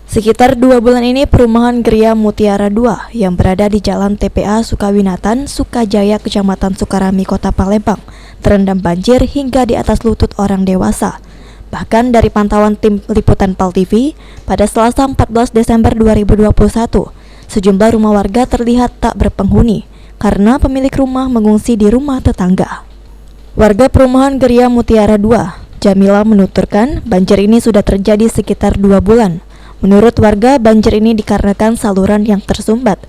Sekitar 2 bulan ini perumahan Gria Mutiara 2 yang berada di Jalan TPA Sukawinatan, Sukajaya, Kecamatan Sukarami, Kota Palembang terendam banjir hingga di atas lutut orang dewasa. Bahkan dari pantauan tim liputan PAL TV, pada Selasa 14 Desember 2021, sejumlah rumah warga terlihat tak berpenghuni karena pemilik rumah mengungsi di rumah tetangga. Warga perumahan Gria Mutiara 2, Jamila menuturkan banjir ini sudah terjadi sekitar 2 bulan. Menurut warga, banjir ini dikarenakan saluran yang tersumbat.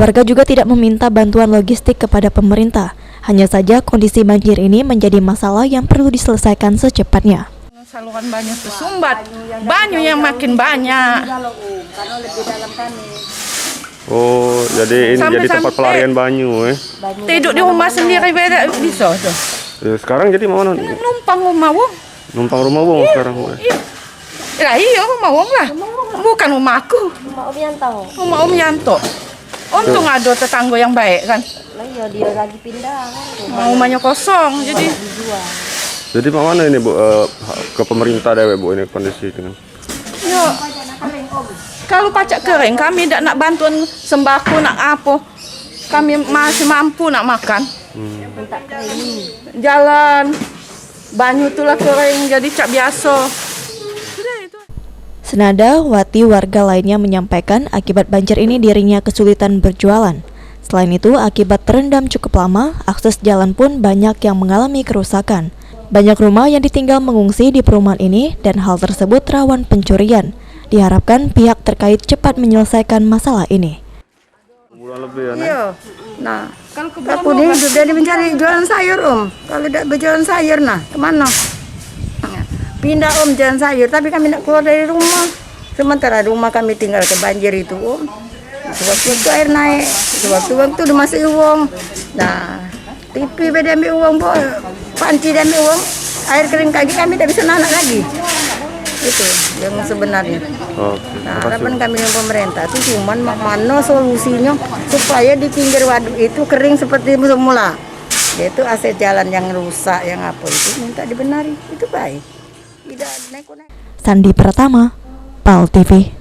Warga juga tidak meminta bantuan logistik kepada pemerintah. Hanya saja kondisi banjir ini menjadi masalah yang perlu diselesaikan secepatnya. Saluran banyak tersumbat, banyu yang makin banyak. Oh, jadi ini jadi tempat pelarian banyu, Tidur di rumah sendiri beda bisa tuh. Sekarang jadi mana? Numpang rumah wong. Numpang rumah wong sekarang. Iya rumah wong lah. Bukan rumahku. Rumah Om Yanto. Untung ada tetangga yang baik kan. Iya, dia lagi pindah. Rumahnya kosong jadi. Jadi mana ini Bu, ke pemerintah dewe Bu ini kondisi dengan? Ya, kalau pacak kering kami tidak nak bantuan sembako nak apa. Kami masih mampu nak makan. Jalan banyu itulah kering jadi cak biasa. Senada, Wati warga lainnya menyampaikan akibat banjir ini dirinya kesulitan berjualan. Selain itu, akibat terendam cukup lama, akses jalan pun banyak yang mengalami kerusakan. Banyak rumah yang ditinggal mengungsi di perumahan ini dan hal tersebut rawan pencurian. Diharapkan pihak terkait cepat menyelesaikan masalah ini. Bulan lebih ya, Iya. Nah, aku ini sudah mencari jualan sayur Kalau tidak berjualan sayur, nah kemana? Pindah jalan sayur, tapi kami tidak keluar dari rumah. Sementara rumah kami tinggal ke banjir itu Sewaktu-waktu air naik, sewaktu-waktu udah masuk uang. Nah, TV beda ambil uang, panci dan ambil uang. Air kering kaki kami tidak bisa nanak lagi. Itu yang sebenarnya. Nah, harapan kami dengan pemerintah itu cuman mana solusinya supaya di pinggir waduk itu kering seperti semula. Yaitu akses jalan yang rusak, yang apa itu minta dibenari, itu baik. Sandi Pratama, PAL TV.